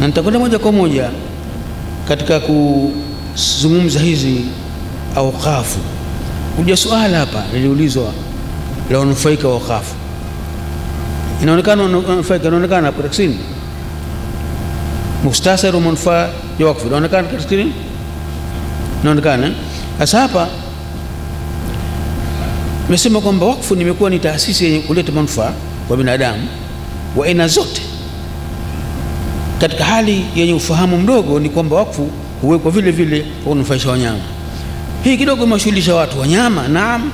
Na nitakwenda moja kwa moja katika kuzungumza hizi awqafu. Kuja swala hapa liliulizwa la unufaika wa awqafu. Inaonekana unufaika, inaonekana hapo taksini mustasar wa manufaa ya wakfu, inaonekana katika skrini, inaonekana. Sasa hapa nimesema kwamba wakfu nimekuwa ni taasisi yenye kuleta manufaa kwa binadamu wa aina zote. Katika hali yenye ufahamu mdogo ni kwamba wakfu huwekwa vile vile kunufaisha wanyama. Hii kidogo imeshughulisha watu wanyama. Naam,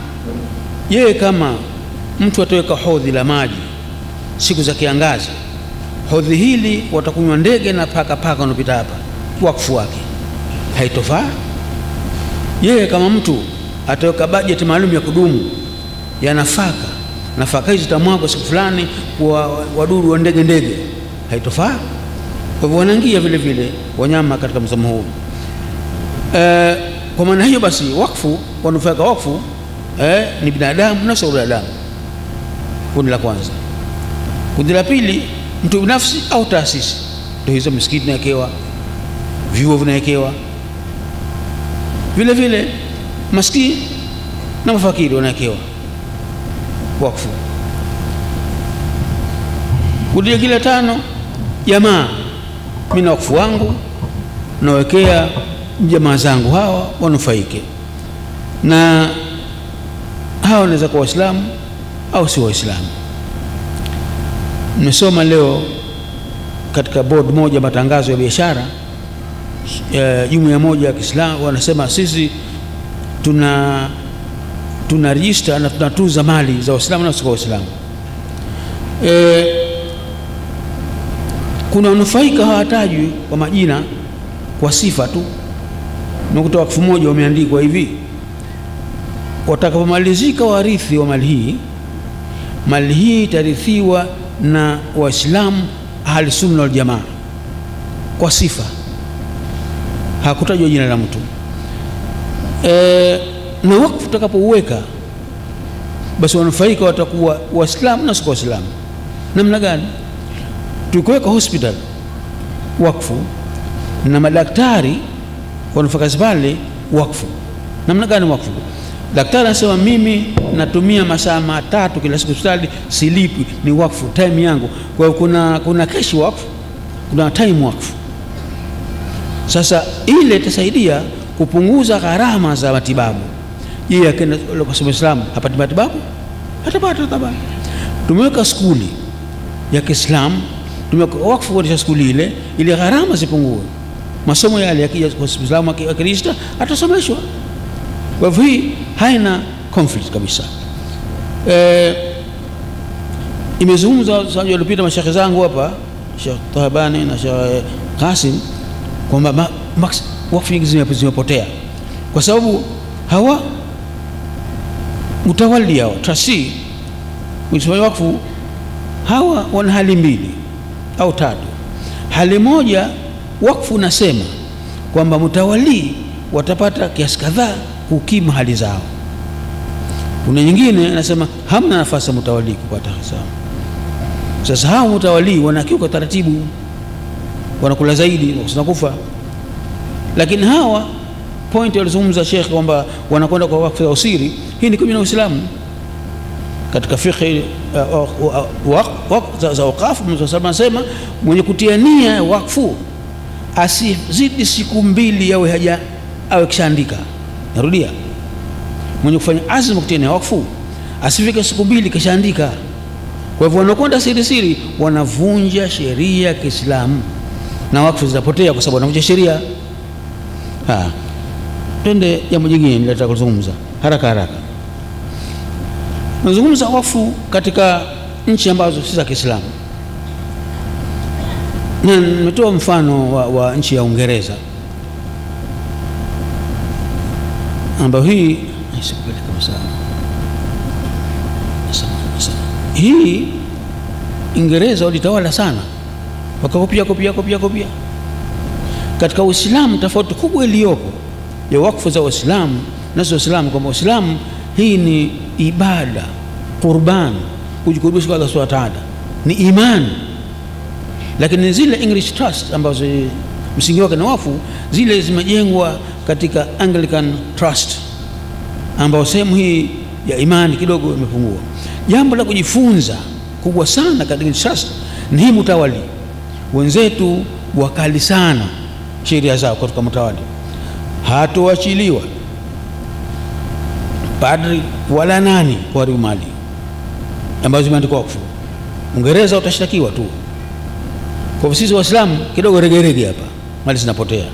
yeye kama mtu ataweka hodhi la maji siku za kiangazi, hodhi hili watakunywa ndege na paka wanapita hapa, wakfu wake haitofaa. Yeye kama mtu ataweka bajeti maalum ya kudumu ya nafaka hizi zitamwagwa siku fulani kwa wadudu wa ndege, haitofaa. Kwa hivyo wanaingia vile vile wanyama katika msomo huu. Kwa maana hiyo basi wakfu, wanufaika wakfu ni binadamu na sio binadamu. Kundi la kwanza. Kundi la pili, mtu binafsi au taasisi. Ndio hizo misikiti inawekewa, vyuo vinawekewa, vile vile maskini na mafakiri wanawekewa wakfu. Kundi la tano, jamaa. Mimi na wakfu wangu nawekea jamaa zangu hawa wanufaike, na hawa wanaweza kuwa Waislamu au si Waislamu. Nimesoma leo katika board moja matangazo ya biashara, jumuiya moja ya Kiislamu wanasema sisi tuna register na tunatuza mali za Waislamu na sio Waislamu. Kuna wanufaika hawatajwi kwa majina, kwa sifa tu. Nakuta wakfu moja wameandikwa hivi: watakapomalizika warithi wa mali hii itarithiwa na Waislamu ahli sunna wal jamaa, kwa sifa, hakutajwa jina la mtu. Na wakfu utakapouweka basi wanufaika watakuwa Waislamu na sio Waislamu. Namna gani? Tukiweka hospital wakfu na madaktari wanafanya pale wakfu. Namna gani wakfu? Daktari anasema mimi natumia masaa 3 kila siku hospitali, silipi, ni wakfu, time yangu. Kwa hiyo kuna cash wakfu, kuna time wakfu. Sasa ile itasaidia kupunguza gharama za matibabu. Yeye akaenda kwa Muislamu hapati matibabu, hatapata tabani. Tumeweka skuli ya Kiislamu, tumeweka wakfu kwa skuli ile gharama zipungue. Masomo yale yakija kwa Muislamu akirista atasomeshwa. Kwa hivyo hii haina conflict kabisa. Imezungumza sasa iliyopita mashekhe zangu hapa, Sheikh Tahabani na Sheikh Qasim, kwamba wakfu nyingi zimepotea kwa sababu hawa mtawali hao trustee mwisho wakfu hawa wana hali mbili au tatu. Hali moja, wakfu unasema kwamba mtawali watapata kiasi kadhaa kukimu hali zao. Kuna nyingine anasema hamna nafasi ya mtawali kupata hisa. Sasa hao mtawali wanakiuka taratibu, wanakula zaidi, wanakufa. Lakini hawa point walizungumza Sheikh kwamba wanakwenda kwa wakfu za usiri, hii ni kinyume na Uislamu. Katika fiqh za awqaf msema mwenye kutia nia ya wakfu asizidi siku 2 awe kishaandika. Narudia, mwenye kufanya azma kutia nia wakfu asifike siku 2 kishaandika. Kwa hivyo wanakwenda siri wanavunja sheria ya Kiislamu na wakfu zitapotea kwa sababu wanavunja sheria. Twende jambo jingine nitataka kuzungumza haraka. Nazungumza wakfu katika nchi ambazo si za Kiislamu. Na nimetoa mfano wa nchi ya Uingereza, ambayo hii Uingereza walitawala sana, wakakopia. Katika Uislamu tofauti kubwa iliyopo ya wakfu za Uislamu na sio Uislamu, kwamba Uislamu hii ni ibada, qurban, kujikurubisha kwa Allah Subhanahu wa Ta'ala, ni imani. lakini zile English Trust ambazo msingi wake ni wakfu, zile zimejengwa katika Anglican Trust, ambao sehemu hii ya imani kidogo imepungua. Jambo la kujifunza kubwa sana katika trust ni hii mutawali. Wenzetu wakali sana sheria zao katika mutawali, hatoachiliwa padri wala nani kuharibu mali ambazo zimeandikwa wakfu. Uingereza utashtakiwa tu. Kwa sisi Waislamu kidogo regerege hapa, mali zinapotea.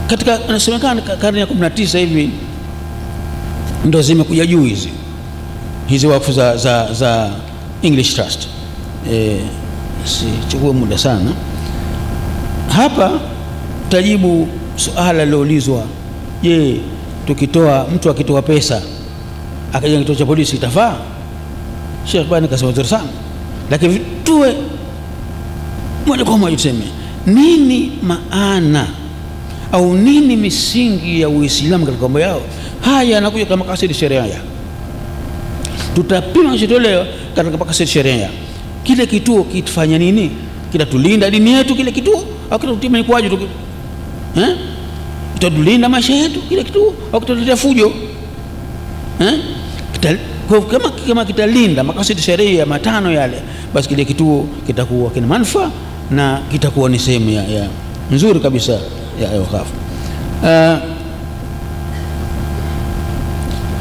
Katika anasemekana karne ya 19 hivi ndo zimekuja juu hizi wakfu za English Trust. Sichukue muda sana hapa, tajibu suala liloulizwa, je, mtu akitoa pesa akaja kituo cha polisi itafaa? Sheikh Bani kasema vizuri sana, lakini tuwe moja kwa moja tuseme nini maana au nini misingi ya Uislamu katika mambo yao haya. Yanakuja kama makasidi sharia, tutapima kilichotolewa katika makasidi sharia. Kile kituo kitafanya nini? Kitatulinda dini yetu kile kituo, au kitatutima ni kwaje tu? Kitatulinda maisha yetu kile kituo, au kitatuletea fujo? Kama kitalinda makasidi sharia matano yale, basi kile kituo kitakuwa kina manufaa na kitakuwa ni sehemu ya nzuri kabisa ya wakafu.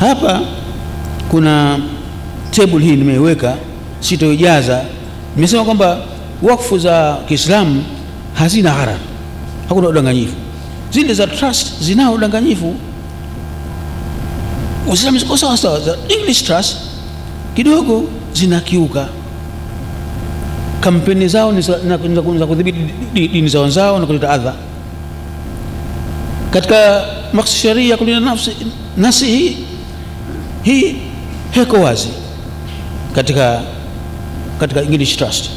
Hapa kuna table hii nimeiweka, sitoijaza. Nimesema kwamba wakfu za Kiislamu hazina gharar, hakuna udanganyifu. Zile za trust zina udanganyifu. Uislamu ziko sawa sawa. Za English Trust kidogo zinakiuka kampeni zao za kudhibiti dini za wenzao na kuleta adha. Katika maksudi sharia kulinda nafsi hii heko wazi katika English Trust,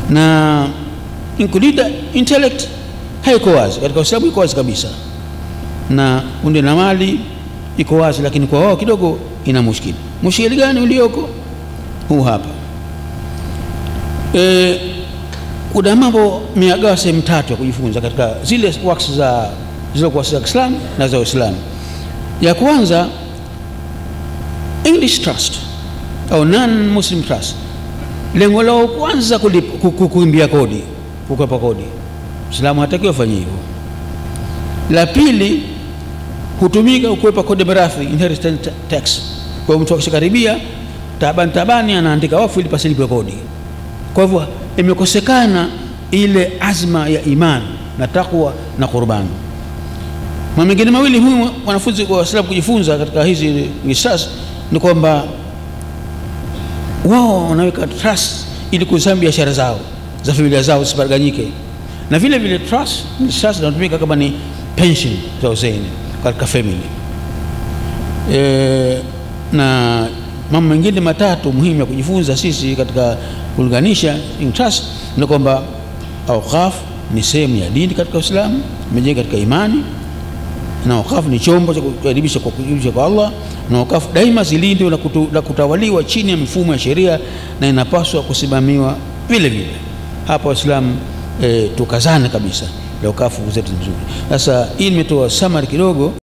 na kulinda intellect haiko wazi katika Uislamu, iko wazi kabisa, na unde na mali iko wazi, lakini kwa wao kidogo ina mushkili. Mushkili gani ulioko? Huu hapa. Kuna mambo miagawa sehemu tatu ya kujifunza katika zile wakfu za Kiislamu na za Uislamu. Ya kwanza, English Trust au non-Muslim Trust, lengo lao kwanza kuimbia kodi, kukwepa kodi. Uislamu hatakiwi afanye hivyo. La pili, hutumika kukwepa kodi mirathi, inheritance tax. Kwa mtu akishakaribia tabani anaandika wakfu ili pasilipe kodi. Kwa hivyo imekosekana ile azma ya imani na takwa na qurbani. Mambo mengine mawili huyu wanafunzi wa Uislamu kujifunza katika hizi risas ni kwamba wao wanaweka trust ili kusimamia biashara zao za familia zao zisiparaganyike, na vile vile trust inatumika kama ni pension za uzeni katika family. Na mambo mengine matatu muhimu ya kujifunza sisi katika kulinganisha trust ni kwamba awqaf ni sehemu ya dini katika Uislamu, imejenga katika imani, na awqaf ni chombo cha kuadibisha kwa Allah, na awqaf daima zilindwe na kutawaliwa chini ya mifumo ya sheria, na inapaswa kusimamiwa vile vile. Hapa Waislamu tukazane kabisa awqaf zetu nzuri. Sasa hii nimetoa summary kidogo.